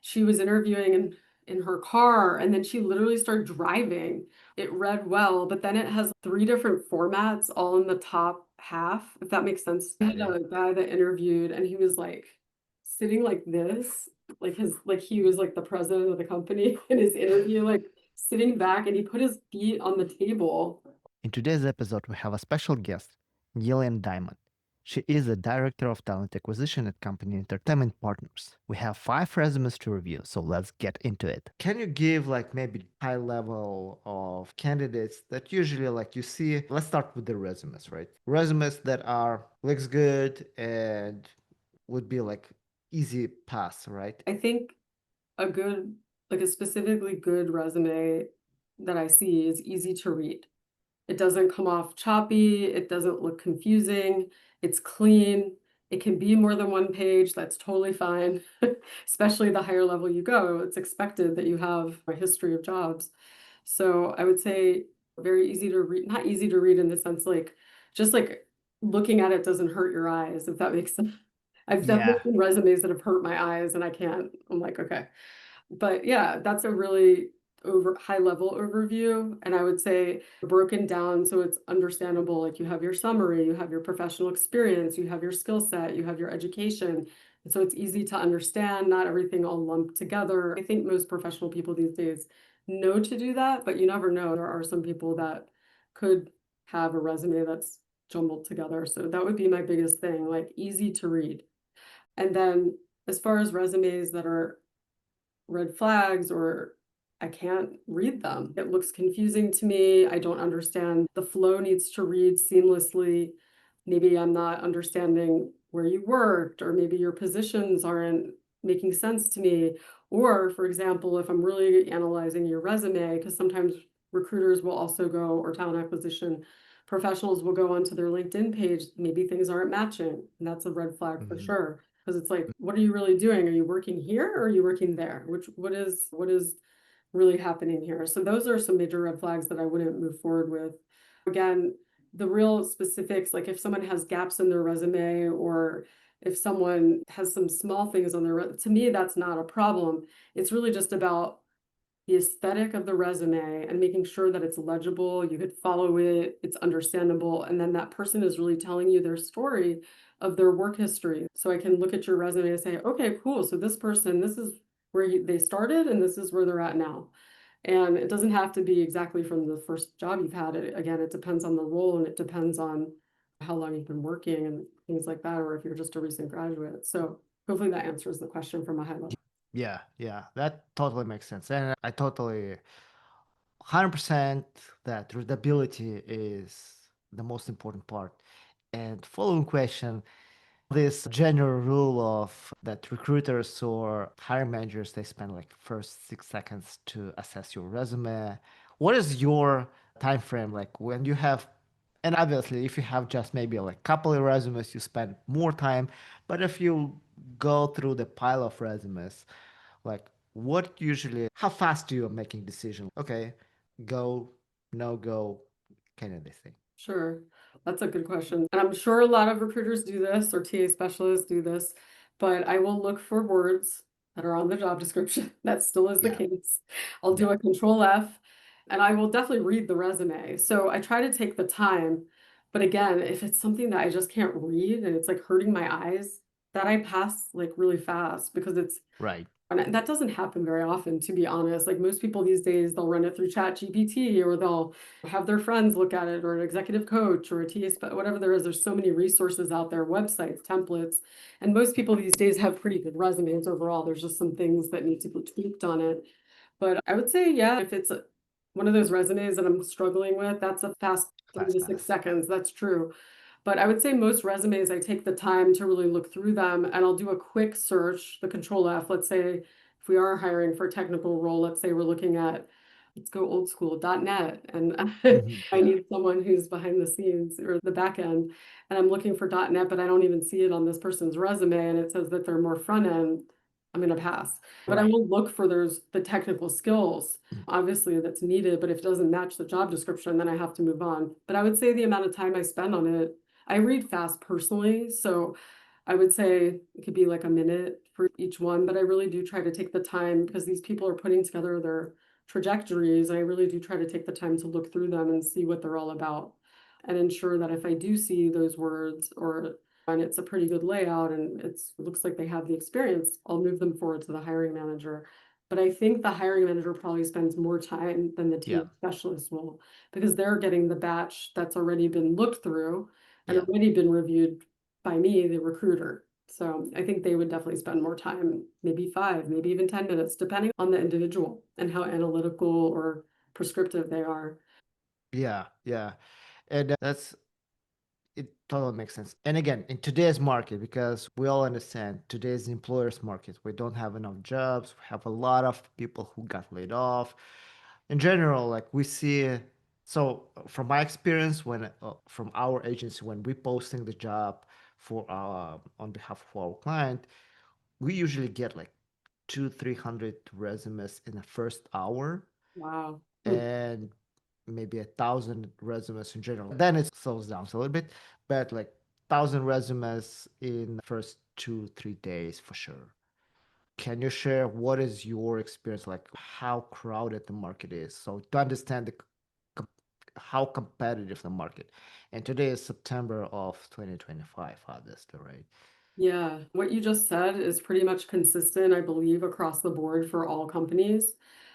she was interviewing in her car, and then she literally started driving. It read well, but then it has three different formats all in the top half, if that makes sense. I Got had it. a guy that interviewed, and he was like sitting like this, like he was like the president of the company in his interview, like sitting back, and he put his feet on the table. In today's episode, we have a special guest, Gillian Diamond. She is the director of talent acquisition at company Entertainment Partners. We have 5 resumes to review, so let's get into it. Can you give like maybe high level of candidates that usually like you see? Let's start with the resumes, right? Resumes that are looks good and would be like easy pass, right? I think a good, like a specifically good resume that I see is easy to read. It doesn't come off choppy, it doesn't look confusing, it's clean. It can be more than one page, that's totally fine. Especially the higher level you go, it's expected that you have a history of jobs. So I would say very easy to read, not easy to read in the sense like just like looking at it doesn't hurt your eyes, if that makes sense. I've definitely Yeah. seen resumes that have hurt my eyes and I can't, I'm like, okay. But yeah, that's a really over high level overview. And I would say broken down so it's understandable. Like you have your summary, you have your professional experience, you have your skill set, you have your education. And so it's easy to understand, not everything all lumped together. I think most professional people these days know to do that, but you never know. There are some people that could have a resume that's jumbled together. So that would be my biggest thing, like easy to read. And then as far as resumes that are red flags or I can't read them. It looks confusing to me. I don't understand. The flow needs to read seamlessly. Maybe I'm not understanding where you worked, or maybe your positions aren't making sense to me. Or, for example, if I'm really analyzing your resume, because sometimes recruiters will also go, or talent acquisition professionals will go onto their LinkedIn page, maybe things aren't matching. And that's a red flag for Mhm. sure. Because it's like, what are you really doing? Are you working here or are you working there? What is really happening here? So those are some major red flags that I wouldn't move forward with. Again, the real specifics, like if someone has gaps in their resume or if someone has some small things on to me, that's not a problem. It's really just about the aesthetic of the resume and making sure that it's legible, you could follow it, it's understandable, and then that person is really telling you their story of their work history. So I can look at your resume and say, okay, cool. So this person, this is where they started and this is where they're at now. And it doesn't have to be exactly from the first job you've had. Again, it depends on the role and it depends on how long you've been working and things like that, or if you're just a recent graduate. So hopefully that answers the question from a high level. Yeah, yeah, that totally makes sense. And I totally 100% that readability is the most important part. And following question, this general rule of that recruiters or hiring managers, they spend like first 6 seconds to assess your resume. What is your time frame like when you have, and obviously if you have just maybe like couple of resumes, you spend more time. But if you go through the pile of resumes, like what usually, how fast do you making decision? Okay, go, no go, kind of this thing. Sure, that's a good question. And I'm sure a lot of recruiters do this or TA specialists do this, but I will look for words that are on the job description. That still is the Yeah, case. I'll do yeah. a control F and I will definitely read the resume. So I try to take the time. But again, if it's something that I just can't read and it's like hurting my eyes, that I pass like really fast because it's Right. and that doesn't happen very often, to be honest. Like most people these days, they'll run it through Chat GPT or they'll have their friends look at it or an executive coach or a TA, whatever there is. There's so many resources out there, websites, templates. And most people these days have pretty good resumes overall. There's just some things that need to be tweaked on it. But I would say, yeah, if it's one of those resumes that I'm struggling with, that's a fast three Fast to six pass. seconds. That's true. But I would say most resumes, I take the time to really look through them and I'll do a quick search, the control F. Let's say if we are hiring for a technical role, let's say we're looking at, let's go old school, .NET. And I Yeah. need someone who's behind the scenes or the back end. And I'm looking for .NET, but I don't even see it on this person's resume. And it says that they're more front end. I'm going to pass. But I Right. will look for the technical skills, obviously, that's needed. But if it doesn't match the job description, then I have to move on. But I would say the amount of time I spend on it, I read fast personally, so I would say it could be like a minute for each one, but I really do try to take the time because these people are putting together their trajectories. And I really do try to take the time to look through them and see what they're all about and ensure that if I do see those words or and it's a pretty good layout and it looks like they have the experience, I'll move them forward to the hiring manager. But I think the hiring manager probably spends more time than the Yeah, team specialist will because they're getting the batch that's already been looked through and yeah. already been reviewed by me, the recruiter. So I think they would definitely spend more time, maybe 5, maybe even 10 minutes, depending on the individual and how analytical or prescriptive they are. Yeah, yeah. And that's it totally makes sense. And again, in today's market, because we all understand today's employers market, we don't have enough jobs. We have a lot of people who got laid off. In general, like we see, so from my experience, when from our agency, when we posting the job for on behalf of our client, we usually get like 300 resumes in the first hour, Wow. Hmm. and maybe 1,000 resumes in general. Then it slows down a little bit, but like 1,000 resumes in the first 2 3 days for sure. Can you share what is your experience like? How crowded the market is, so to understand com- how competitive the market. And today is September of 2025, obviously, right? Yeah, what you just said is pretty much consistent, I believe, across the board for all companies.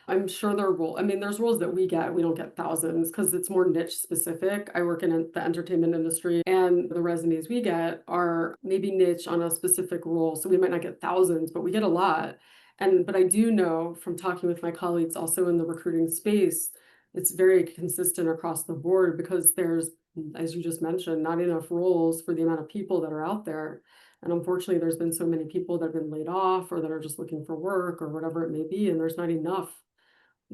I'm sure I mean, there's roles that we don't get thousands because it's more niche specific. I work in the entertainment industry, and the resumes we get are maybe niche on a specific role. So we might not get thousands, but we get a lot. But I do know from talking with my colleagues also in the recruiting space, it's very consistent across the board because there's, as you just mentioned, not enough roles for the amount of people that are out there. And unfortunately, there's been so many people that have been laid off or that are just looking for work or whatever it may be, and there's not enough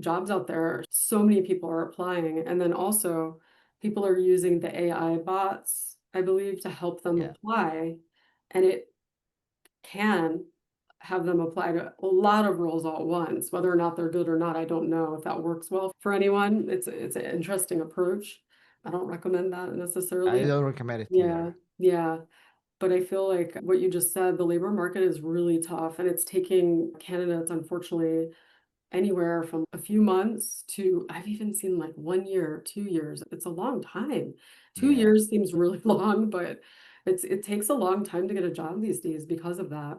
jobs out there. So many people are applying. And then also, people are using the AI bots, I believe, to help them Yeah, apply. And it can have them apply to a lot of roles all at once. Whether or not they're good or not, I don't know if that works well for anyone. It's an interesting approach. I don't recommend that I necessarily. don't recommend it Yeah, either. yeah. But I feel like what you just said, the labor market is really tough and it's taking candidates, unfortunately, anywhere from a few months to I've even seen like 1 year, 2 years. It's a long time. Two Yeah, years seems really long, but it takes a long time to get a job these days because of that,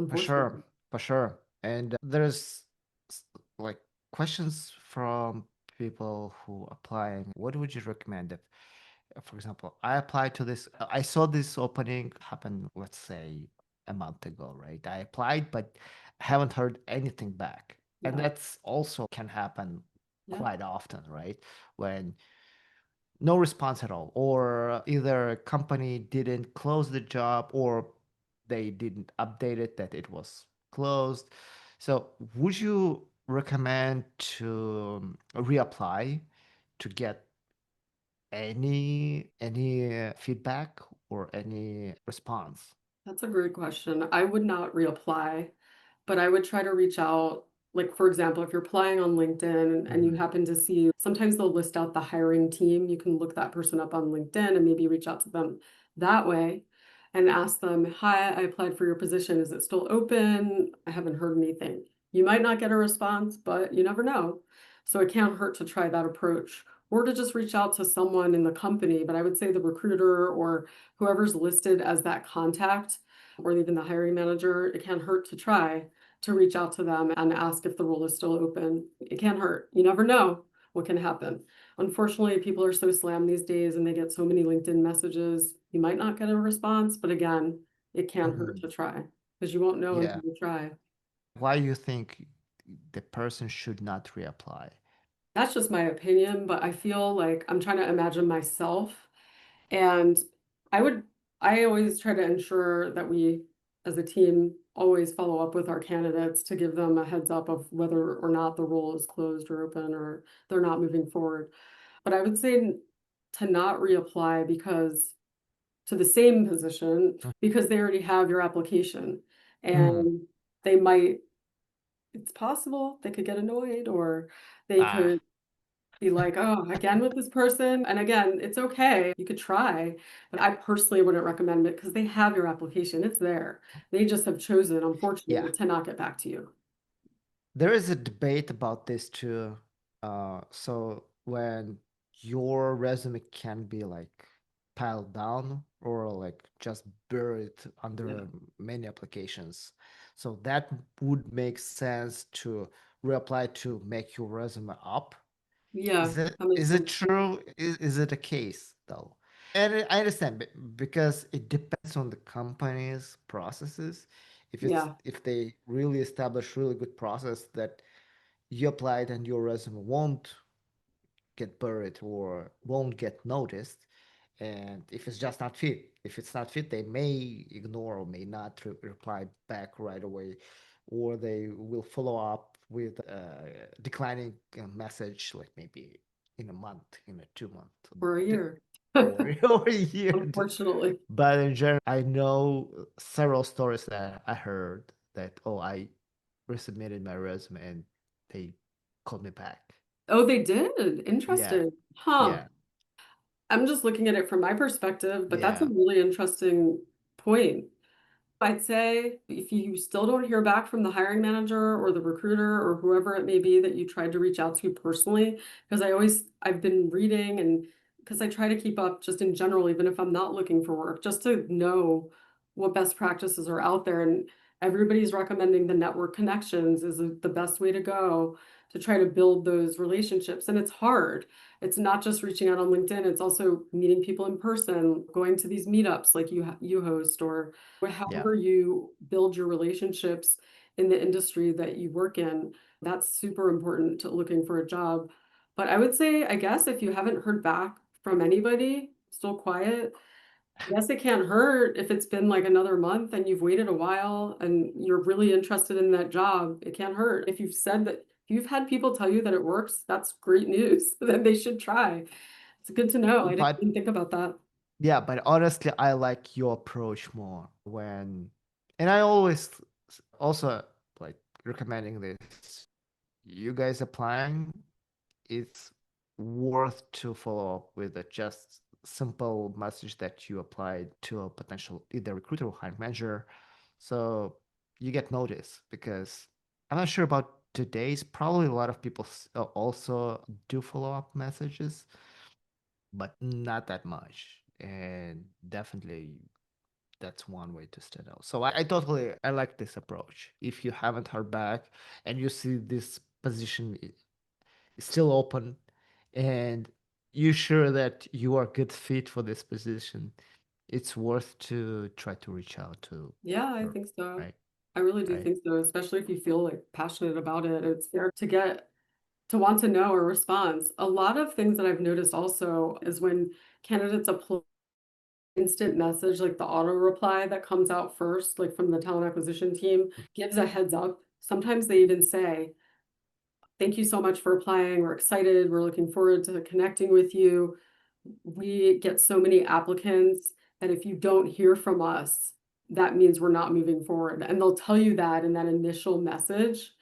for sure, unfortunately. for sure. And there's s- like questions from people who applying. What would you recommend if, for example, I applied to this, I saw this opening happen, let's say a month ago, right? I applied, but haven't heard anything back. And Yeah. that's also can happen Yeah. quite often, right? When no response at all, or either a company didn't close the job or they didn't update it that it was closed. So would you recommend to reapply to get any feedback or any response? That's a great question. I would not reapply. But I would try to reach out, like, for example, if you're applying on LinkedIn and you Mhm. happen to see, sometimes they'll list out the hiring team. You can look that person up on LinkedIn and maybe reach out to them that way and ask them, "Hi, I applied for your position. Is it still open? I haven't heard anything." You might not get a response, but you never know. So it can't hurt to try that approach or to just reach out to someone in the company. But I would say the recruiter or whoever's listed as that contact or even the hiring manager, it can't hurt to try to reach out to them and ask if the role is still open. It can't hurt. You never know what can happen. Unfortunately, people are so slammed these days and they get so many LinkedIn messages. You might not get a response, but again, it can't hurt Mhm. to try because you won't know Yeah. until you try. Why do you think the person should not reapply? That's just my opinion, but I feel like I'm trying to imagine myself. And I would I always try to ensure that we, as a team, always follow up with our candidates to give them a heads up of whether or not the role is closed or open or they're not moving forward. But I would say to not reapply because to the same position because they already have your application Mhm. and they might it's possible they could get annoyed or they Ah, could be like, oh, again with this person. And again, it's okay. You could try, but I personally wouldn't recommend it because they have your application. It's there. They just have chosen, Yeah. unfortunately, to not get back to you. There is a debate about this too. So when your resume can be like piled down or like just buried Yeah. under many applications. So that would make sense to reapply to make your resume up. Yeah, Is it that makes is it sense. true? Is it a case though? And I understand because it depends on the company's processes. Yeah. If they really establish really good process that you applied and your resume won't get buried or won't get noticed, and if it's not fit, they may ignore or may not reply back right away, or they will follow up with a declining message, like maybe in a month, in a 2 month, For a year. or a year. Unfortunately. But in general, I know several stories that I heard that, oh, I resubmitted my resume and they called me back. Oh, they did. Yeah, Interesting. Huh. yeah, I'm just looking at it from my perspective, but that's a yeah, really interesting point. I'd say if you still don't hear back from the hiring manager or the recruiter or whoever it may be that you tried to reach out to personally, because I've been reading and because I try to keep up just in general, even if I'm not looking for work, just to know what best practices are out there. And everybody's recommending the network connections is the best way to go to try to build those relationships. And it's hard. It's not just reaching out on LinkedIn, it's also meeting people in person, going to these meetups like you host, or yeah. however you build your relationships in the industry that you work in. That's super important to looking for a job. But I would say, I guess, if you haven't heard back from anybody, still quiet, yes, it can't hurt if it's been like another month and you've waited a while and you're really interested in that job. It can't hurt. If you've said that, if you've had people tell you that it works, that's great news. That they should try. It's good to know. I didn't But even think about that. yeah, but honestly, I like your approach more when, and I always also like recommending this. You guys applying, it's worth to follow up with a just simple message that you applied to a potential either recruiter or hiring manager, so you get noticed. Because I'm not sure about today's, probably a lot of people also do follow up messages, but not that much. And definitely that's one way to stand out. So I totally I like this approach. If you haven't heard back and you see this position is still open and you're sure that you are a good fit for this position, it's worth to try to reach out to Yeah, I her. think so. Right, I really do right. think so, especially if you feel like passionate about it. It's fair to get to want to know a response. A lot of things that I've noticed also is when candidates apply instant message, like the auto reply that comes out first, like from the talent acquisition team, gives a heads up. Sometimes they even say, thank you so much for applying. We're excited. We're looking forward to connecting with you. We get so many applicants that if you don't hear from us, that means we're not moving forward. And they'll tell you that in that initial message.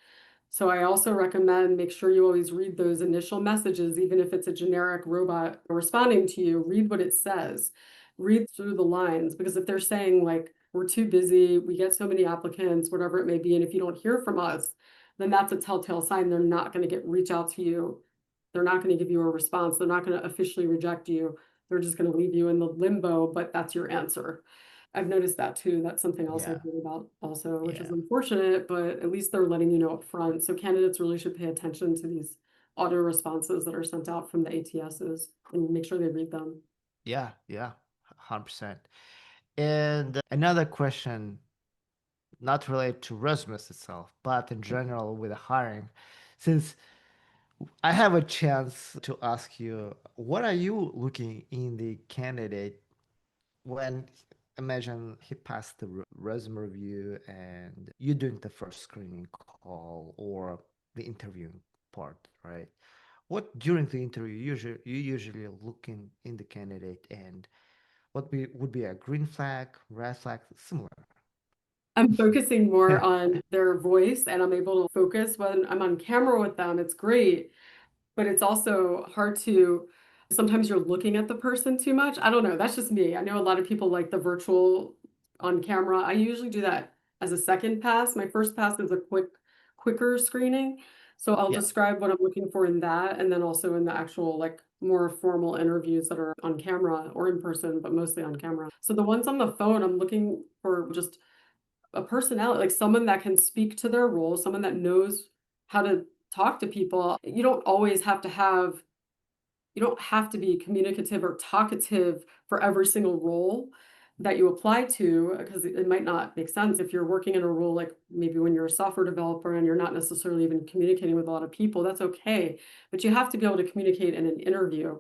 So I also recommend make sure you always read those initial messages, even if it's a generic robot responding to you, read what it says, read through the lines, because if they're saying like, we're too busy, we get so many applicants, whatever it may be, and if you don't hear from us, then that's a telltale sign they're not going to reach out to you. They're not going to give you a response. They're not going to officially reject you. They're just going to leave you in the limbo, but that's your answer. I've noticed that too. That's something else I've Yeah, heard about also, which is yeah, unfortunate, but at least they're letting you know up front. So candidates really should pay attention to these auto responses that are sent out from the ATSs and make sure they read them. yeah, 100%. And another question, not related to resumes itself, but in general with hiring, since I have a chance to ask you, what are you looking in the candidate when, imagine he passed the resume review and you're doing the first screening call or the interviewing part, right? What during the interview you usually looking in the candidate, and would be a green flag, red flag, similar? I'm focusing more on their voice and I'm able to focus when I'm on camera with them. It's great. but it's also hard to sometimes you're looking at the person too much. I don't know. That's just me. I know a lot of people like the virtual on camera. I usually do that as a second pass. My first pass is a quicker screening. So I'll Yeah. describe what I'm looking for in that, and then also in the actual like more formal interviews that are on camera or in person, but mostly on camera. So the ones on the phone, I'm looking for just a personality, like someone that can speak to their role, someone that knows how to talk to people. You don't have to be communicative or talkative for every single role that you apply to because it might not make sense if you're working in a role like maybe when you're a software developer and you're not necessarily even communicating with a lot of people, that's okay. But you have to be able to communicate in an interview,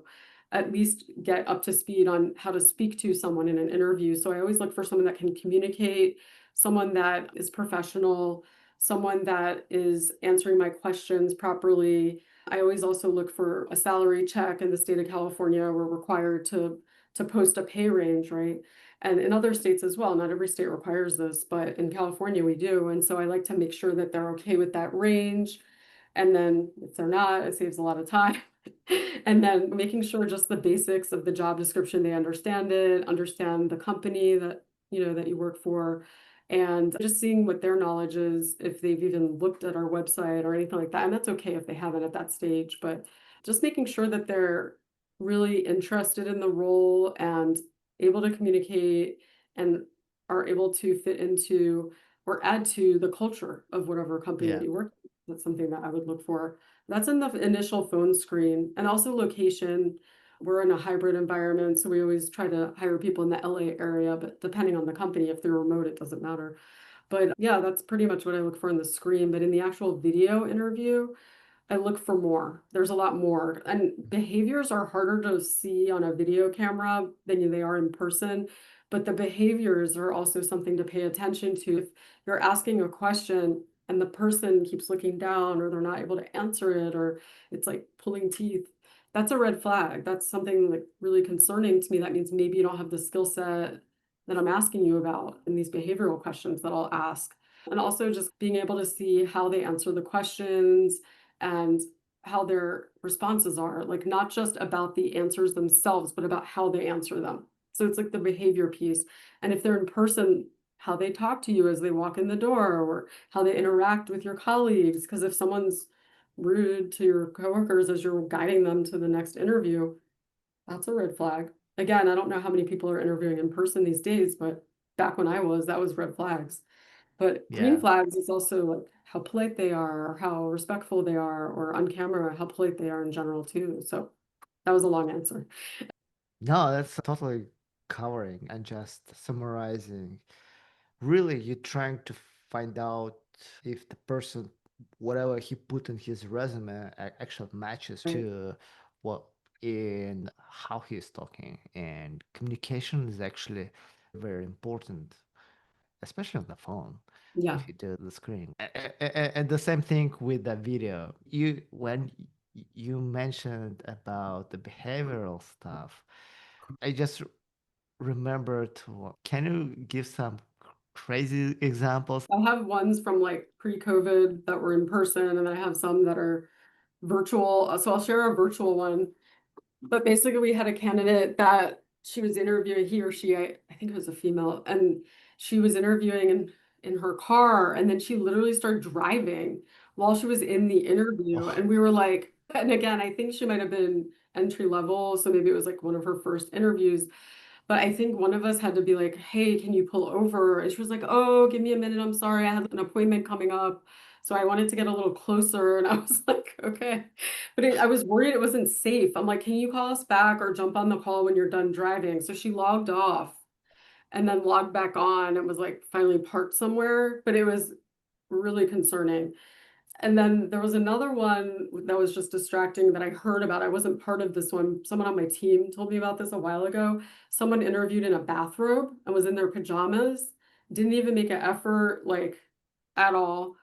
at least get up to speed on how to speak to someone in an interview. So I always look for someone that can communicate, someone that is professional, someone that is answering my questions properly. I always also look for a salary check. In the state of California. We're required to post a pay range, right? And in other states as well, not every state requires this, but in California we do. And so I like to make sure that they're okay with that range. And then if they're not, it saves a lot of time. And then making sure just the basics of the job description, they understand it, understand the company that, that you work for, and just seeing what their knowledge is, if they've even looked at our website or anything like that. And that's okay if they haven't at that stage, but just making sure that they're really interested in the role and able to communicate and are able to fit into or add to the culture of whatever company that Yeah. you work with. That's something that I would look for. That's in the initial phone screen, and also location. We're in a hybrid environment, so we always try to hire people in the LA area, but depending on the company, if they're remote, it doesn't matter. But yeah, that's pretty much what I look for in the screen. But in the actual video interview, I look for more. There's a lot more. And behaviors are harder to see on a video camera than they are in person. But the behaviors are also something to pay attention to. If you're asking a question and the person keeps looking down or they're not able to answer it or it's like pulling teeth, that's a red flag. That's something like really concerning to me. That means maybe you don't have the skill set that I'm asking you about in these behavioral questions that I'll ask. And also just being able to see how they answer the questions and how their responses are, like not just about the answers themselves, but about how they answer them. So it's like the behavior piece. And if they're in person, how they talk to you as they walk in the door or how they interact with your colleagues. Because if someone's rude to your coworkers as you're guiding them to the next interview, that's a red flag. Again, I don't know how many people are interviewing in person these days, but back when I was, that was red flags. But green Yeah. flags is also like how polite they are, or how respectful they are, or on camera, how polite they are in general too. So that was a long answer. No, that's totally covering and just summarizing. Really, you're trying to find out if the person, whatever he put in his resume, actually matches Right. to what in how he's talking. And communication is actually very important, especially on the phone. Yeah. If you do the screen, and the same thing with the video. You mentioned about the behavioral stuff, I just remembered. Can you give some crazy examples? I have ones from like pre-COVID that were in person, and I have some that are virtual. So I'll share a virtual one. But basically, we had a candidate that she was interviewing, he or she, I think it was a female, and she was interviewing in her car, and then she literally started driving while she was in the interview. Oh, And we were like, and again, I think she might have been entry level, so maybe it was like one of her first interviews. But I think one of us had to be like, hey, can you pull over? And she was like, oh, give me a minute. I'm sorry. I have an appointment coming up. So I wanted to get a little closer. And I was like, okay. But I was worried it wasn't safe. I'm like, can you call us back or jump on the call when you're done driving? So she logged off and then logged back on and was like finally parked somewhere. But it was really concerning. And then there was another one that was just distracting that I heard about. I wasn't part of this one. Someone on my team told me about this a while ago. Someone interviewed in a bathrobe and was in their pajamas, didn't even make an effort, like at all.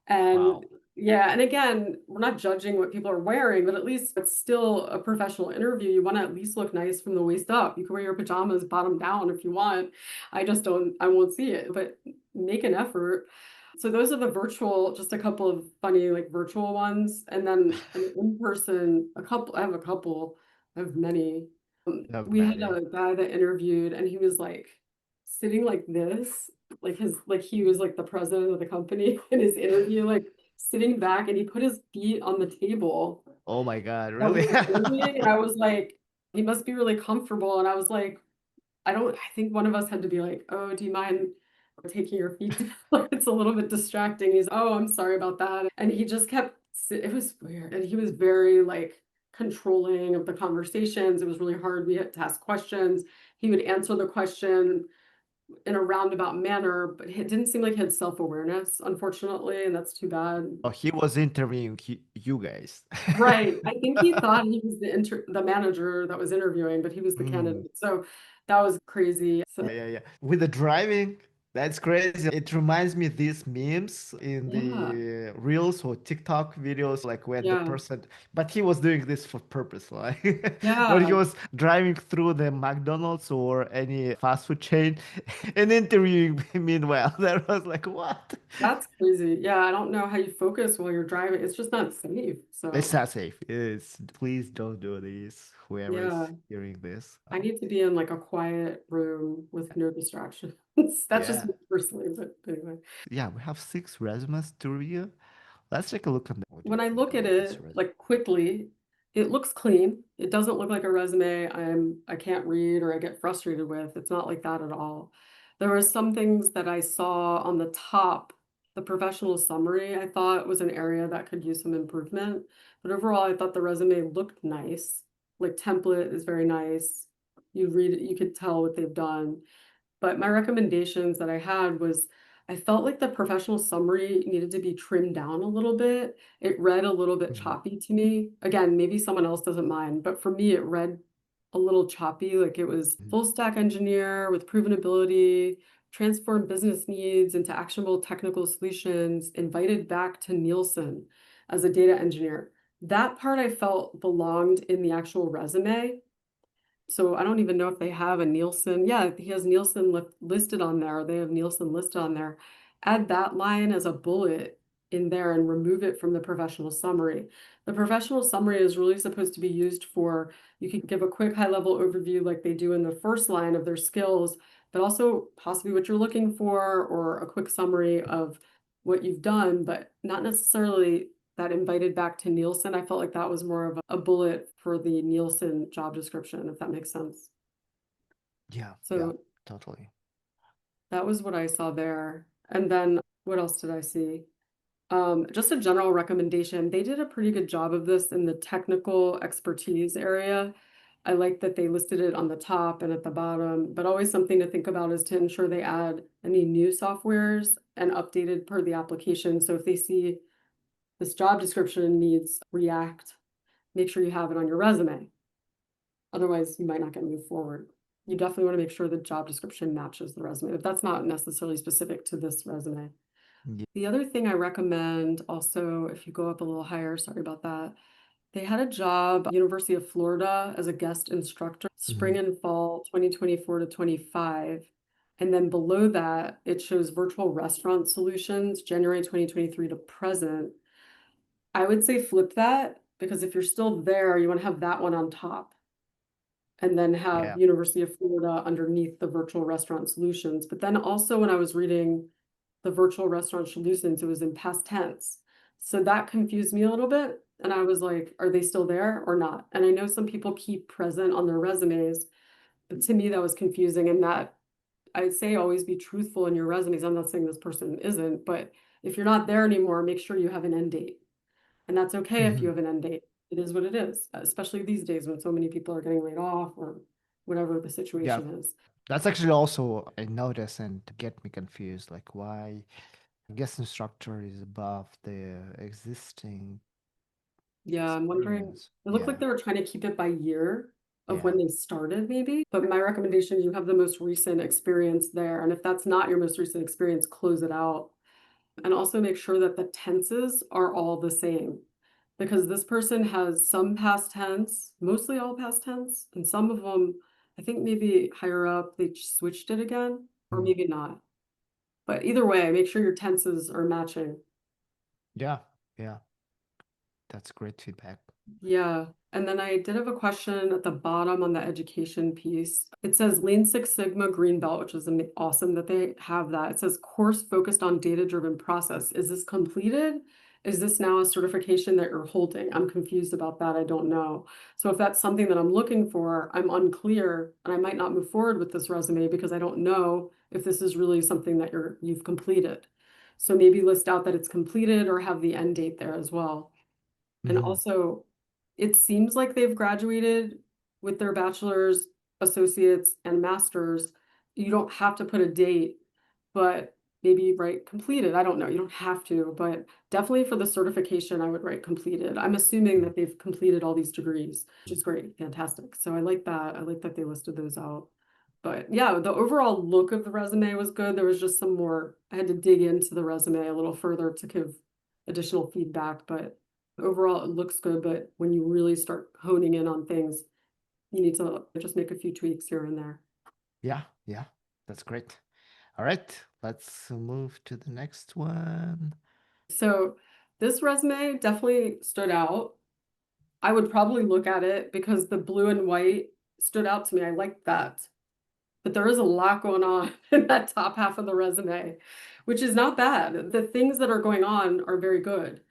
And wow. yeah, and again, we're not judging what people are wearing, but at least it's still a professional interview. You want to at least look nice from the waist up. You can wear your pajamas bottom down if you want. I just don't, I won't see it, but make an effort. So those are the virtual, just a couple of funny like virtual ones, and then an in-person, a couple. I have a couple. I have many. Have We had many. a guy that interviewed, and he was like sitting like this, like his like he was like the president of the company in his interview, like sitting back, and he put his feet on the table Oh my God, while he really? was interviewing, and I was like, he must be really comfortable, and I was like, I think one of us had to be like, "Oh, do you mind taking your feet down?" It's a little bit distracting. He's, "Oh, I'm sorry about that." And he just kept, it was weird. And he was very like controlling of the conversations. It was really hard. We had to ask questions. He would answer the question in a roundabout manner, but it didn't seem like he had self-awareness, unfortunately, and that's too bad. Oh, he was interviewing you guys. Right. I think he thought he was the manager that was interviewing, but he was the Hmm. candidate. So that was crazy. So Yeah, yeah, yeah. With the driving, that's crazy. It reminds me these memes in yeah, the Reels or TikTok videos, like when the yeah. person, but he was doing this for purpose, like when he Yeah, was driving through the McDonald's or any fast food chain and interviewing meanwhile. That was like, what? that's crazy. Yeah, I don't know how you focus while you're driving. It's just not safe. It's So, not safe. It's please don't do this. Whoever yeah, is hearing this. I need to be in like a quiet room with no distractions. That's just Yeah. me personally, but anyway. Yeah, we have 6 resumes to review. Let's take a look at them. What do you When I think look at about this it resume? like quickly, it looks clean. It doesn't look like a resume I can't read or I get frustrated with. It's not like that at all. There were some things that I saw on the top, the professional summary, I thought was an area that could use some improvement. But overall, I thought the resume looked nice. Like template is very nice. You read it, you could tell what they've done. But my recommendations that I had was I felt like the professional summary needed to be trimmed down a little bit. It read a little bit Mhm. choppy to me. Again, maybe someone else doesn't mind, but for me, it read a little choppy. Like it was Mhm. full stack engineer with proven ability, transform business needs into actionable technical solutions, invited back to Nielsen as a data engineer. That part I felt belonged in the actual resume. So I don't even know if they have a Nielsen. Yeah, he has Nielsen listed on there. They have Nielsen listed on there. Add that line as a bullet in there and remove it from the professional summary. The professional summary is really supposed to be used for, you can give a quick high level overview like they do in the first line of their skills, but also possibly what you're looking for or a quick summary of what you've done, but not necessarily that invited back to Nielsen. I felt like that was more of a bullet for the Nielsen job description, if that makes sense. Yeah, yeah, So totally. that was what I saw there. And then what else did I see? Just a general recommendation. They did a pretty good job of this in the technical expertise area. I like that they listed it on the top and at the bottom, but always something to think about is to ensure they add any new softwares and updated per the application. So if they see this job description needs React, make sure you have it on your resume. Otherwise, you might not get moved forward. You definitely want to make sure the job description matches the resume, but that's not necessarily specific to this resume. Yeah. The other thing I recommend also, if you go up a little higher, sorry about that, they had a job, University of Florida, as a guest instructor, spring Mhm. and fall 2024 to 25. And then below that, it shows virtual restaurant solutions, January 2023 to present. I would say flip that because if you're still there, you want to have that one on top and then have Yeah. University of Florida underneath the virtual restaurant solutions. But then also when I was reading the virtual restaurant solutions, it was in past tense. So that confused me a little bit. And I was like, are they still there or not? And I know some people keep present on their resumes, but to me that was confusing. And that I'd say always be truthful in your resumes. I'm not saying this person isn't, but if you're not there anymore, make sure you have an end date. And that's okay if you Mhm. have an end date. It is what it is, especially these days when so many people are getting laid off or whatever the Yeah. situation is. That's actually also a notice and to get me confused, like why guest instructor is above the existing Yeah, I'm wondering, experience. it looked like Yeah. they were trying to keep it by year of Yeah. when they started, maybe. But my recommendation is you have the most recent experience there. And if that's not your most recent experience, close it out. And also make sure that the tenses are all the same. Because this person has some past tense, mostly all past tense, and some of them, I think maybe higher up, they switched it again, or Mm. maybe not. But either way, make sure your tenses are matching. Yeah, yeah, that's great feedback. Yeah. And then I did have a question at the bottom on the education piece. It says Lean Six Sigma Green Belt, which is awesome that they have that. It says course focused on data-driven process. Is this completed? Is this now a certification that you're holding? I'm confused about that. I don't know. So if that's something that I'm looking for, I'm unclear and I might not move forward with this resume because I don't know if this is really something that you've completed. So maybe list out that it's completed or have the end date there as well. And Mhm. also, it seems like they've graduated with their bachelor's, associates, and master's. You don't have to put a date, but maybe write completed. I don't know. You don't have to, but definitely for the certification, I would write completed. I'm assuming that they've completed all these degrees, which is great, fantastic. So I like that. I like that they listed those out. But yeah, the overall look of the resume was good. There was just some more, I had to dig into the resume a little further to give additional feedback, but overall it looks good. But when you really start honing in on things, you need to just make a few tweaks here and there. Yeah, yeah, that's great. All right, let's move to the next one. So this resume definitely stood out. I would probably look at it because the blue and white stood out to me. I liked that. But there is a lot going on in that top half of the resume, which is not bad. The things that are going on are very good.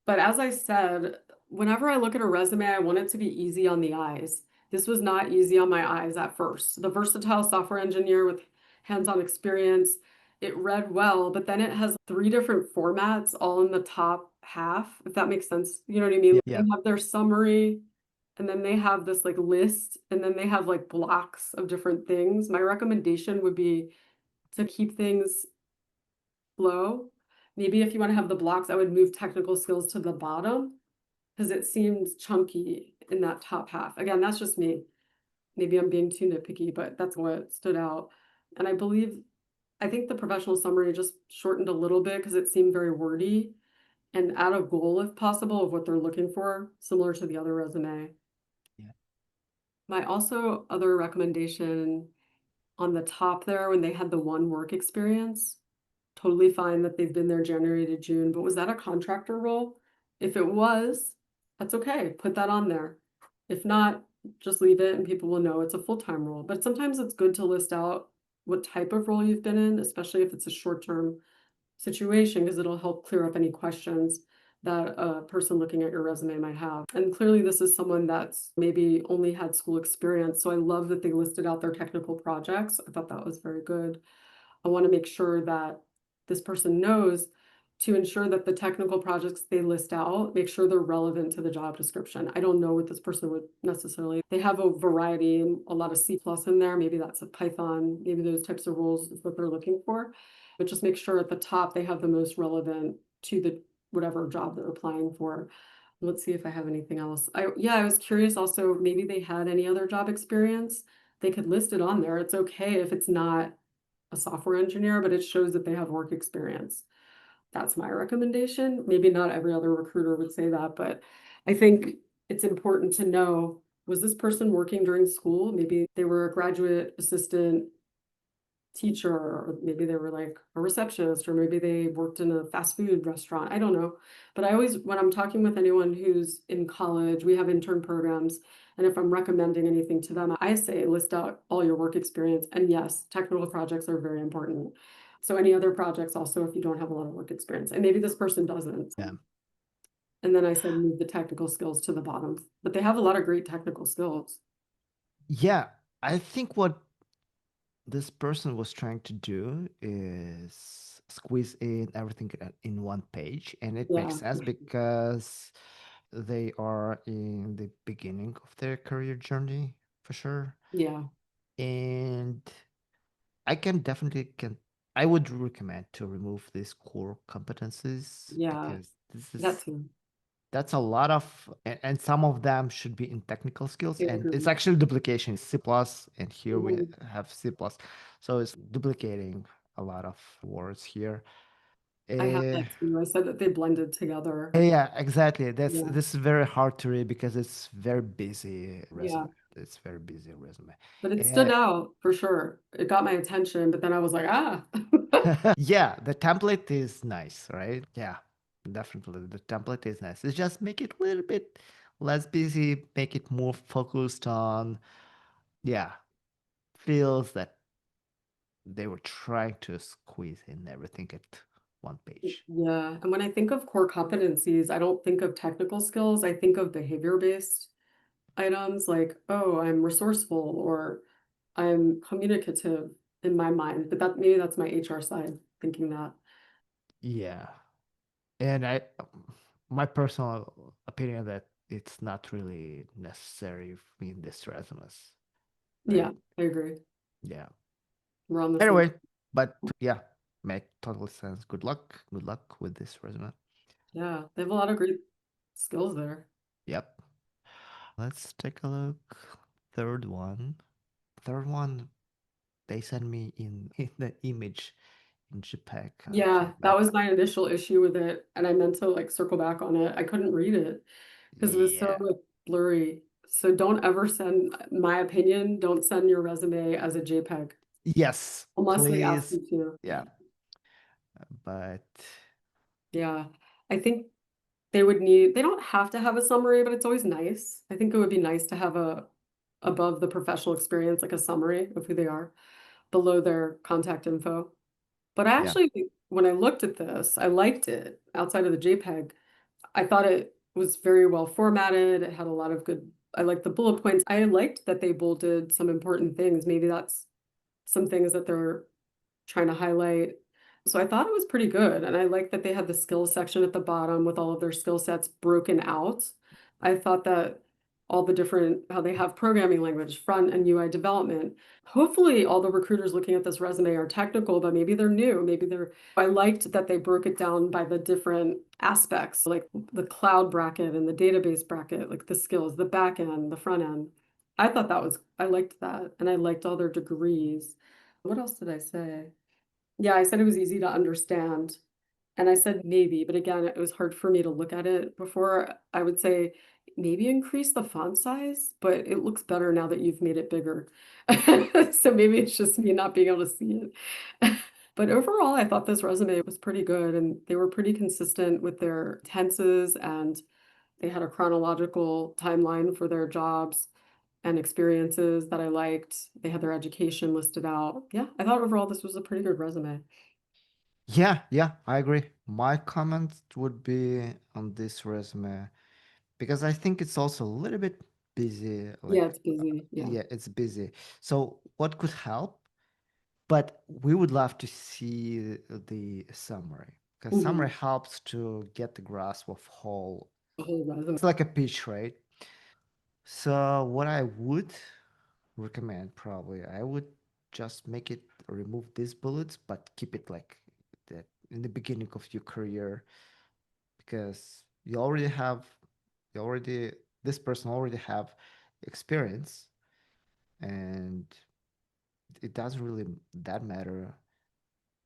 But as I said, whenever I look at a resume, I want it to be easy on the eyes. This was not easy on my eyes at first. The versatile software engineer with hands-on experience, it read well, but then it has three different formats all in the top half, if that makes sense. You know what I mean? Yeah, They yeah, have their summary, and then they have this like list, and then they have like blocks of different things. My recommendation would be to keep things low. Maybe if you want to have the blocks, I would move technical skills to the bottom because it seems chunky in that top half. Again, that's just me. Maybe I'm being too nitpicky, but that's what stood out. And I think the professional summary just shortened a little bit because it seemed very wordy and add a goal if possible of what they're looking for, similar to the other resume. yeah. My also other recommendation on the top there when they had the one work experience, totally fine that they've been there January to June, but was that a contractor role? If it was, that's okay. Put that on there. If not, just leave it and people will know it's a full-time role. But sometimes it's good to list out what type of role you've been in, especially if it's a short-term situation, because it'll help clear up any questions that a person looking at your resume might have. And clearly, this is someone that's maybe only had school experience. So I love that they listed out their technical projects. I thought that was very good. I want to make sure that this person knows to ensure that the technical projects they list out, make sure they're relevant to the job description. I don't know what this person would necessarily, they have a variety, a lot of C plus in there. Maybe that's a Python, maybe those types of roles is what they're looking for. But just make sure at the top they have the most relevant to the whatever job they're applying for. Let's see if I have anything else. I was curious also, maybe they had any other job experience. They could list it on there. It's okay if it's not a software engineer, but it shows that they have work experience. That's my recommendation. Maybe not every other recruiter would say that, but I think it's important to know, was this person working during school? Maybe they were a graduate assistant teacher, or maybe they were like a receptionist, or maybe they worked in a fast food restaurant. I don't know. But I always, when I'm talking with anyone who's in college, we have intern programs. And if I'm recommending anything to them, I say list out all your work experience. And yes, technical projects are very important. So any other projects also if you don't have a lot of work experience. And maybe this person doesn't. Yeah. And then I said move the technical skills to the bottom. But they have a lot of great technical skills. Yeah, I think what this person was trying to do is squeeze in everything in one page, and it makes Yeah, sense for sure. because they are in the beginning of their career journey for sure. Yeah, And I can definitely can I would recommend to remove these core competencies yeah, because this that is too. that's a lot of and some of them should be in technical skills, I and it's agree. actually duplication. It's C plus, and here we Mhm. have C plus, so it's duplicating a lot of words here. I have uh, that too. I said that they blended together. yeah, exactly, Yeah, this is very hard to read because it's very busy yeah. resume. It's very busy resume. But it stood And out for sure. It got my attention, but then I was like, ah. yeah, the template is nice, right? Yeah, definitely. The template is nice. It's just make it a little bit less busy, make it more focused on, yeah, feels that they were trying to squeeze in everything at one page. Yeah. And when I think of core competencies, I don't think of technical skills. I think of behavior-based items like, oh, I'm resourceful or I'm communicative in my mind. But that maybe that's my HR side thinking that. Yeah. And my personal opinion that it's not really necessary in this resumes, Yeah, right? I agree. Yeah. We're on the same. Anyway, but yeah, make total sense. Good luck. Good luck with this resume. Yeah, they have a lot of great skills there. Yep. Let's take a look. Third one. Third one, they sent me in the image in JPEG Yeah, that format. was my initial issue with it, and I meant to like circle back on it. I couldn't read it because it was so Yeah. like blurry. So don't ever send, my opinion, don't send your resume as a JPEG Yes, unless they ask please. you to. Yeah. But Yeah, I think they would need, they don't have to have a summary, but it's always nice. I think it would be nice to have a above the professional experience, like a summary of who they are, below their contact info. But I yeah. actually, when I looked at this, I liked it outside of the JPEG. I thought it was very well formatted. It had a lot of good, I liked the bullet points. I liked that they bolded some important things. Maybe that's some things that they're trying to highlight. So I thought it was pretty good. And I like that they had the skills section at the bottom with all of their skill sets broken out. I thought that all the different, how they have programming language, front and UI development. Hopefully, all the recruiters looking at this resume are technical, but maybe they're new. Maybe they're, I liked that they broke it down by the different aspects, like the cloud bracket and the database bracket, like the skills, the back end, the front end. I thought that was, I liked that. And I liked all their degrees. What else did I say? Yeah, I said it was easy to understand. And I said maybe, but again, it was hard for me to look at it before. I would say maybe increase the font size, but it looks better now that you've made it bigger. So maybe it's just me not being able to see it. But overall, I thought this resume was pretty good and they were pretty consistent with their tenses and they had a chronological timeline for their jobs and experiences that I liked. They had their education listed out. Yeah, I thought overall this was a pretty good resume. Yeah, yeah, I agree. My comment would be on this resume because I think it's also a little bit busy. Yeah, Like, it's busy. Yeah. yeah, it's busy. So, what could help? But we would love to see the summary because summary Mhm. helps to get the grasp of whole. The whole resume. It's like a pitch, right? So, what I would recommend probably, I would just make it remove these bullets, but keep it like that in the beginning of your career because you already this person already have experience and it doesn't really that matter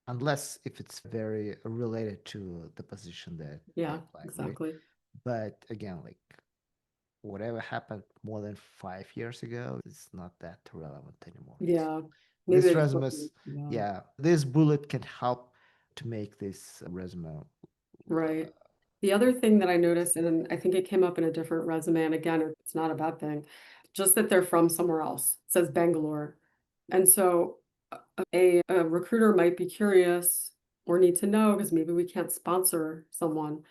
unless if it's very related to the position that they Yeah, apply, right? exactly. But again, like whatever happened more than 5 years ago, it's not that relevant anymore. So Yeah. Maybe this they just resume, wasn't, yeah. yeah, this bullet can help to make this resume. Right. The other thing that I noticed, and I think it came up in a different resume, and again, it's not a bad thing, just that they're from somewhere else. It says Bangalore. And so a recruiter might be curious or need to know because maybe we can't sponsor someone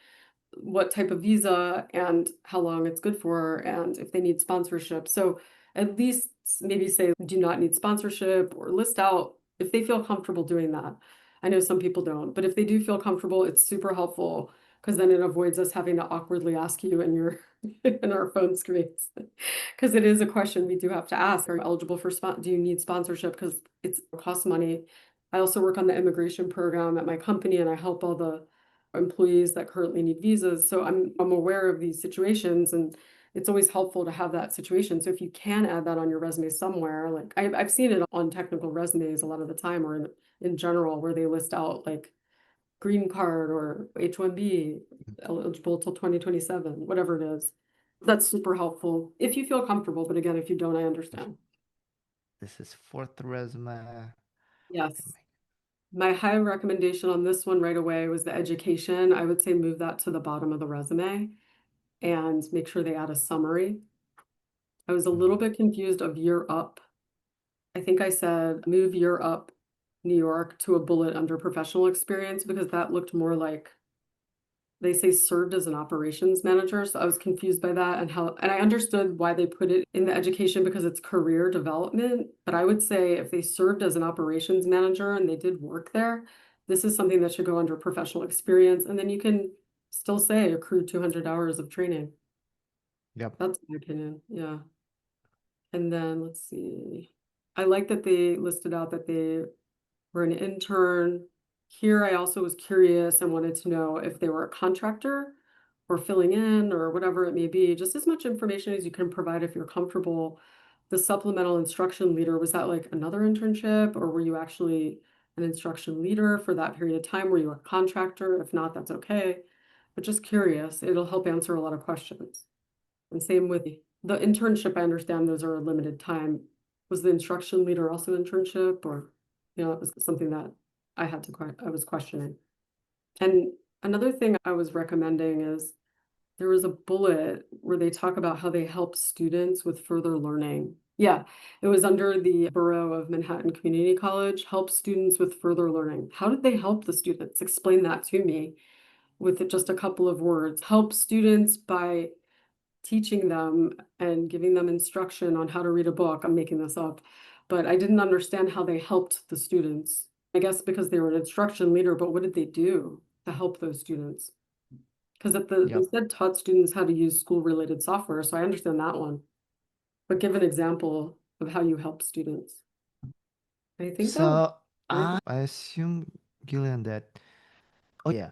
what type of visa and how long it's good for and if they need sponsorship. So at least maybe say do not need sponsorship or list out if they feel comfortable doing that. I know some people don't, but if they do feel comfortable, it's super helpful because then it avoids us having to awkwardly ask you in your in our phone screens. Because it is a question we do have to ask. Are you eligible for do you need sponsorship? Because it costs money. I also work on the immigration program at my company and I help all the employees that currently need visas. So I'm aware of these situations and it's always helpful to have that situation. So if you can add that on your resume somewhere, like I've seen it on technical resumes a lot of the time or in general where they list out like green card or H-1B eligible till 2027, whatever it is. That's super helpful if you feel comfortable, but again, if you don't, I understand. This is fourth resume. Yes. My high recommendation on this one right away was the education. I would say move that to the bottom of the resume and make sure they add a summary. I was a little Mhm. bit confused of year up. I think I said move year up New York to a bullet under professional experience because that looked more like they say served as an operations manager. So I was confused by that and how, and I understood why they put it in the education because it's career development. But I would say if they served as an operations manager and they did work there, this is something that should go under professional experience. And then you can still say accrued 200 hours of training. Yep. That's my opinion. Yeah. And then let's see. I like that they listed out that they were an intern. Here, I also was curious and wanted to know if they were a contractor or filling in or whatever it may be. Just as much information as you can provide if you're comfortable. The supplemental instruction leader, was that like another internship or were you actually an instruction leader for that period of time? Were you a contractor? If not, that's okay. But just curious, it'll help answer a lot of questions. And same with the internship, I understand those are a limited time. Was the instruction leader also internship or, it was something that I was questioning. And another thing I was recommending is there was a bullet where they talk about how they help students with further learning. Yeah, it was under the Borough of Manhattan Community College, help students with further learning. How did they help the students? Explain that to me with just a couple of words. Help students by teaching them and giving them instruction on how to read a book. I'm making this up, but I didn't understand how they helped the students. I guess because they were an instruction leader, but what did they do to help those students? Because they Yep. said taught students how to use school-related software, so I understand that one. But give an example of how you help students. I think that was So right. I assume, Gillian, that oh yeah,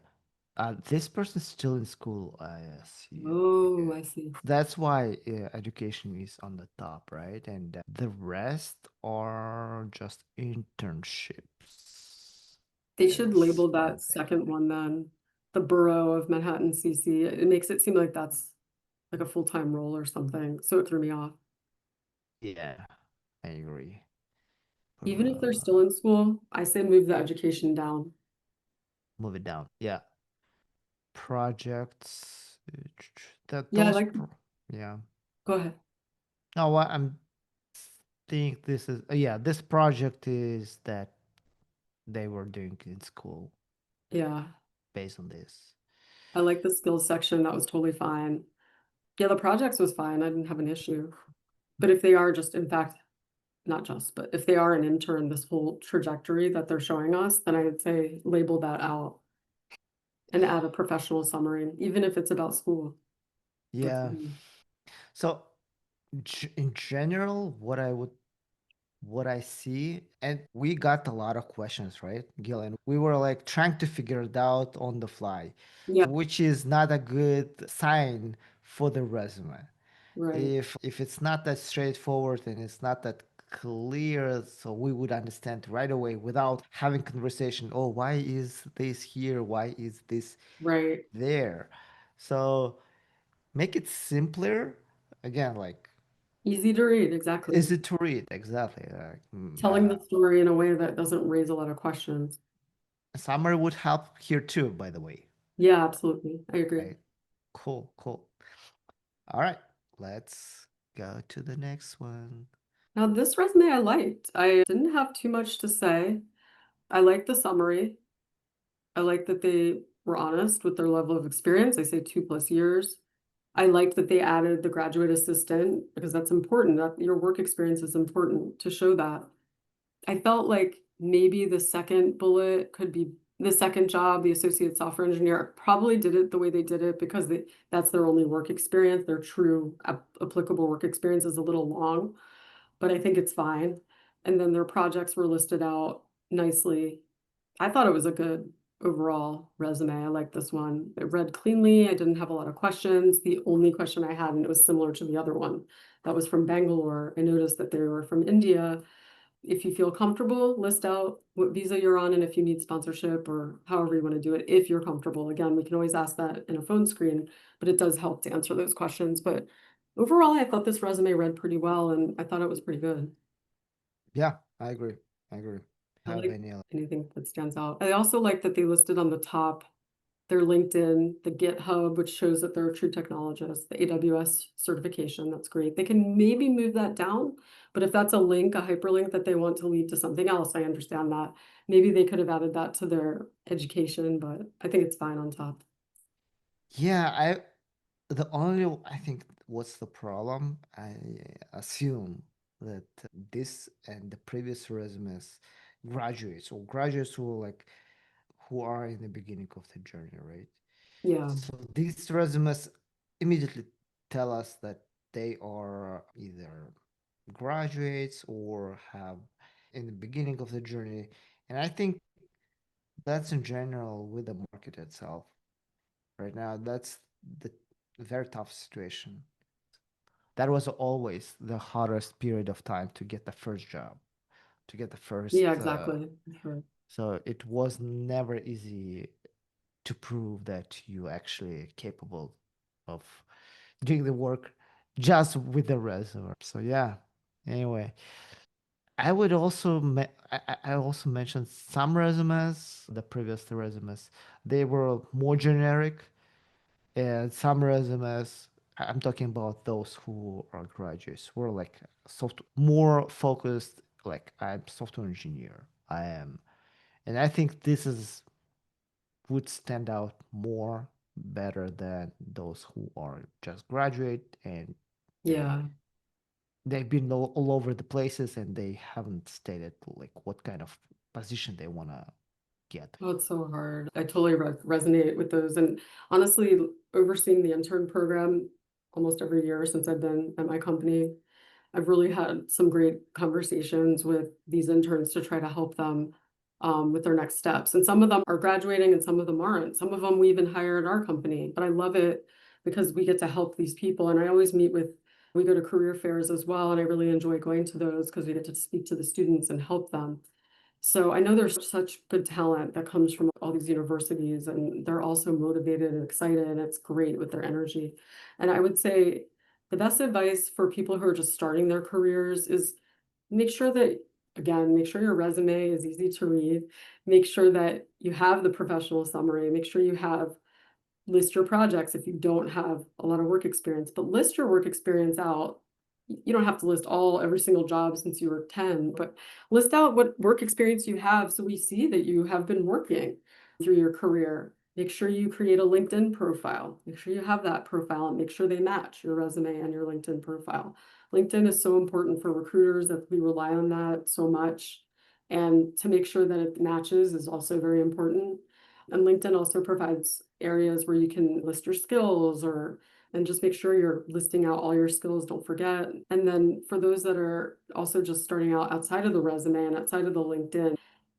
this person's still in school, I assume. Oh, Yeah. I see. That's why education is on the top, right? And the rest are just internships. They should Is label what that I'm second thinking. one then, the Borough of Manhattan CC. It makes it seem like that's like a full-time role or something. So it threw me off. Yeah, I agree. Even if they're still in school, I say move the education down. Move it down. Yeah, projects. That Yeah, I those. like, Yeah. go ahead. No, what I'm think this is yeah, this project is that they were doing in school Yeah, based on this. I like the skills section. That was totally fine. Yeah, the projects was fine. I didn't have an issue. But if they are just, in fact, not just, but if they are an intern, this whole trajectory that they're showing us, then I would say label that out and add a professional summary, even if it's about school. That's Yeah. fine. So in general, what I see, and we got a lot of questions, right, Gillian? We were like trying to figure it out on the fly, Yeah, which is not a good sign for the resume. right, If it's not that straightforward and it's not that clear, so we would understand right away without having conversation. Oh, why is this here? Why is this right. there? So make it simpler. Again, like Easy to read, exactly. is it to read exactly? Telling the story in a way that doesn't raise a lot of questions. Summary would help here too, by the way. Yeah, absolutely. I agree. Right? Cool, cool. All right, let's go to the next one. Now, this resume I liked. I didn't have too much to say. I liked the summary. I liked that they were honest with their level of experience. I say 2+ years. I liked that they added the graduate assistant because that's important. That your work experience is important to show that. I felt like maybe the second bullet could be the second job, the associate software engineer probably did it the way they did it because that's their only work experience. Their true applicable work experience is a little long, but I think it's fine. And then their projects were listed out nicely. I thought it was a good overall resume. I like this one. It read cleanly. I didn't have a lot of questions. The only question I had, and it was similar to the other one, that was from Bangalore. I noticed that they were from India if you feel comfortable, list out what visa you're on and if you need sponsorship or however you want to do it, if you're comfortable. Again, we can always ask that in a phone screen, but it does help to answer those questions. But overall, I thought this resume read pretty well and I thought it was pretty good. Yeah, I agree. I agree. I Have like any anything that stands out. I also like that they listed on the top their LinkedIn, the GitHub, which shows that they're a true technologist, the AWS certification. That's great. They can maybe move that down, but if that's a link, a hyperlink that they want to lead to something else, I understand that. Maybe they could have added that to their education, but I think it's fine on top. Yeah, the only I think what's the problem? I assume that this and the previous resumes graduates who are like who are in the beginning of the journey, right? Yeah, So these resumes immediately tell us that they are either graduates or have in the beginning of the journey. And I think that's in general with the market itself. Right now, that's the very tough situation. That was always the hardest period of time to get the first job, to get the yeah, first. exactly. Sure. So it was never easy to prove that you actually capable of doing the work just with the resume. So yeah. Anyway, I would also I also mentioned some resumes, the previous resumes, they were more generic, and some resumes, I'm talking about those who are graduates, were like more focused, like I'm software engineer. I am, and I think this is would stand out more better than those who are just graduate and they're Yeah. they've been all over the places and they haven't stated like what kind of position they want to get. Oh, it's so hard. I totally resonate with those. And honestly, overseeing the intern program almost every year since I've been at my company, I've really had some great conversations with these interns to try to help them with their next steps. And some of them are graduating and some of them aren't. Some of them we even hire at our company. But I love it because we get to help these people. And I always we go to career fairs as well. And I really enjoy going to those because we get to speak to the students and help them. So I know there's such good talent that comes from all these universities, and they're also motivated and excited, and it's great with their energy. And I would say the best advice for people who are just starting their careers is make sure that, again, make sure your resume is easy to read. Make sure that you have the professional summary. Make sure you have list your projects if you don't have a lot of work experience, but list your work experience out. You don't have to list every single job since you were 10, but list out what work experience you have so we see that you have been working through your career. Make sure you create a LinkedIn profile. Make sure you have that profile and make sure they match your resume and your LinkedIn profile. LinkedIn is so important for recruiters that we rely on that so much. And to make sure that it matches is also very important. And LinkedIn also provides areas where you can list your skills and just make sure you're listing out all your skills, don't forget. And then for those that are also just starting out outside of the resume and outside of the LinkedIn,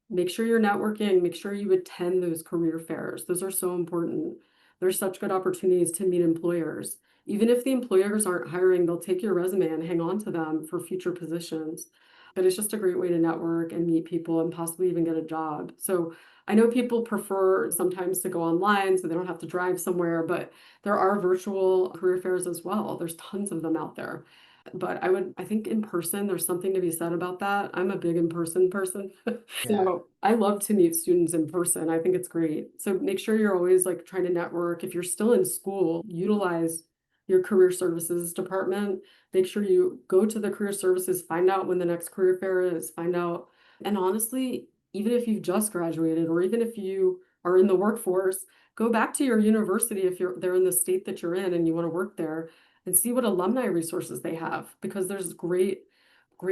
make sure you're networking, make sure you attend those career fairs. Those are so important. There's such good opportunities to meet employers. Even if the employers aren't hiring, they'll take your resume and hang on to them for future positions. But it's just a great way to network and meet people and possibly even get a job. So I know people prefer sometimes to go online so they don't have to drive somewhere, but there are virtual career fairs as well. There's tons of them out there. But I think in person, there's something to be said about that. I'm a big in-person person. Yeah. So I love to meet students in person. I think it's great. So make sure you're always like trying to network. If you're still in school, utilize your career services department. Make sure you go to the career services, find out when the next career fair is, find out. And honestly, even if you've just graduated or even if you are in the workforce, go back to your university if you're they're in the state that you're in and you want to work there and see what alumni resources they have because there's great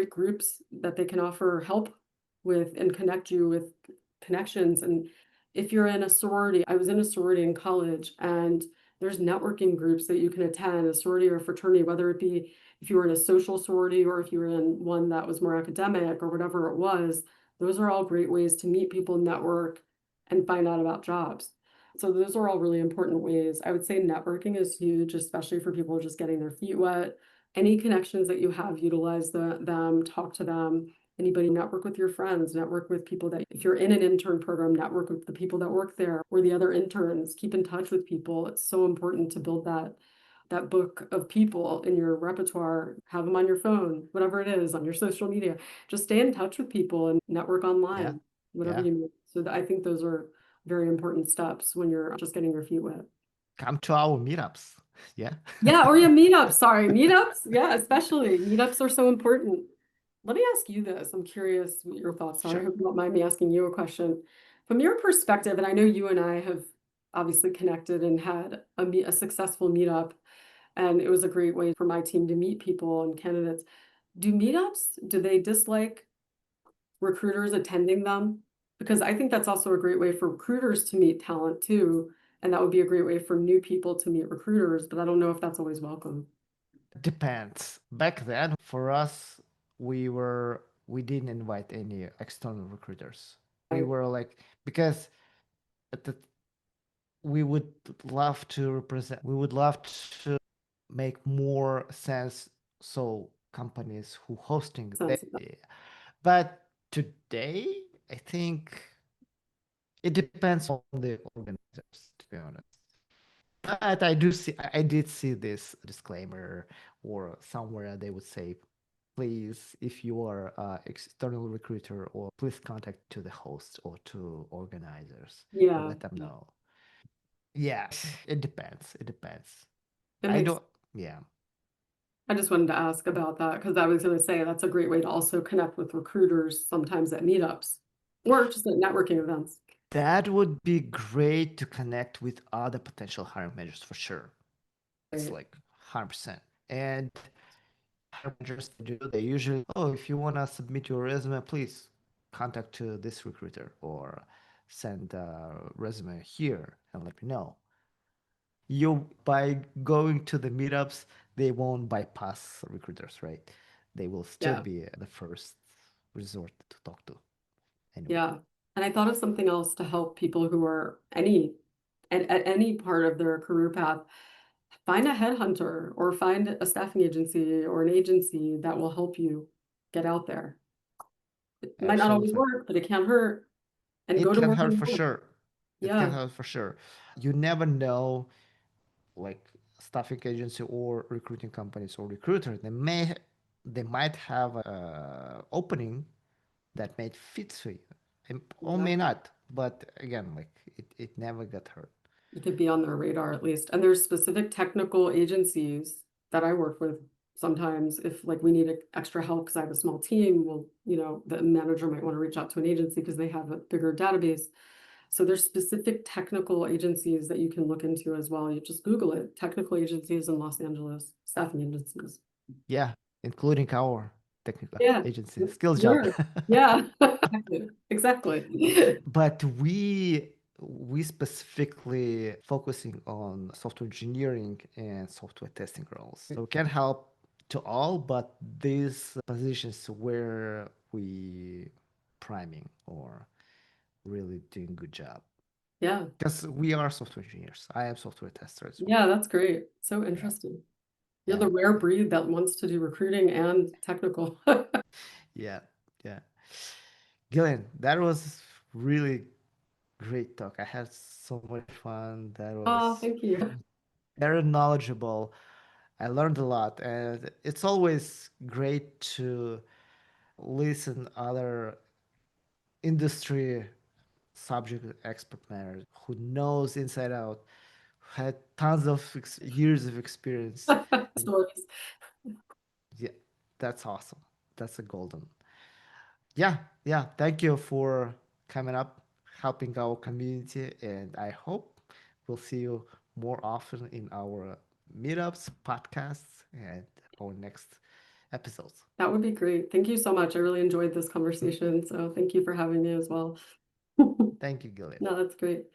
groups that they can offer help with and connect you with connections. And if you're in a sorority, I was in a sorority in college and there's networking groups that you can attend, a sorority or a fraternity, whether it be if you were in a social sorority or if you were in one that was more academic or whatever it was. Those are all great ways to meet people, network, and find out about jobs. So those are all really important ways. I would say networking is huge, especially for people just getting their feet wet. Any connections that you have, utilize them, talk to them. anybody, network with your friends, network with people that, if you're in an intern program, network with the people that work there or the other interns, keep in touch with people. It's so important to build that book of people in your repertoire, have them on your phone, whatever it is, on your social media. Just stay in touch with people and network Yeah. online, whatever Yeah. you need. So I think those are very important steps when you're just getting your feet wet. Come to our meetups. Yeah. Yeah, or yeah, meetups. Sorry, meetups. Yeah, especially meetups are so important. Let me ask you this. I'm curious what your thoughts are. I Sure. hope you don't mind me asking you a question. From your perspective, and I know you and I have obviously connected and had a successful meetup, and it was a great way for my team to meet people and candidates. Do meetups, do they dislike recruiters attending them? Because I think that's also a great way for recruiters to meet talent too. And that would be a great way for new people to meet recruiters, but I don't know if that's always welcome. Depends. Back then, for us, we didn't invite any external recruiters. We Right. were like, because at the, we would we would love to make more sense so companies who hosting they, Sense of that. but today I think it depends on the organizers, to be honest. But I did see this disclaimer or somewhere they would say, please, if you are external recruiter, or please contact to the host or to organizers and Yeah, let them know. Yeah, it depends. It depends. it I makes, don't, yeah. I just wanted to ask about that because I was going to say that's a great way to also connect with recruiters sometimes at meetups or just at networking events. That would be great to connect with other potential hiring managers for sure. It's Right. like 100%. And hiring managers do, they usually, oh, if you want to submit your resume, please contact to this recruiter or send a resume here and let me know. You, by going to the meetups, they won't bypass recruiters, right? They will still Yeah. be the first resort to talk to anyway. Yeah. And I thought of something else to help people who are at any part of their career path. Find a headhunter or find a staffing agency or an agency that will help you get out there. It might not always Absolutely. work, but it can't hurt. And go It to can more hurt than for one. sure. It can Yeah, hurt for sure. You never know, like staffing agency or recruiting companies or recruiters, they might have a opening that may fit for you, or may exactly. not. But again, like it never got hurt. You could be on their radar at least. And there's specific technical agencies that I work with sometimes if like we need extra help because I have a small team, well, the manager might want to reach out to an agency because they have a bigger database. So there's specific technical agencies that you can look into as well. You just Google it, technical agencies in Los Angeles, staffing agencies. Yeah, including our technical Yeah, agency skills job. sure. Yeah, exactly. Exactly. But we specifically focusing on software engineering and software testing roles. So we can help to all, but these positions where we priming or really doing good job. Yeah, Because we are software engineers. I am software tester as well. yeah, that's great. So Yeah. interesting. You're Yeah. the rare breed that wants to do recruiting and technical. Yeah. Yeah. Gillian, that was really great talk. I had so much fun. That Oh, was thank you. very knowledgeable. I learned a lot, and it's always great to listen other industry subject expert matters who knows inside out, had tons of years of experience. And Stories. yeah, that's awesome. That's a golden. Yeah, yeah. Thank you for coming up, helping our community, and I hope we'll see you more often in our meetups, podcasts, and our next episodes. That would be great. Thank you so much. I really enjoyed this conversation. So thank you for having me as well. Thank you, Gillian. No, that's great.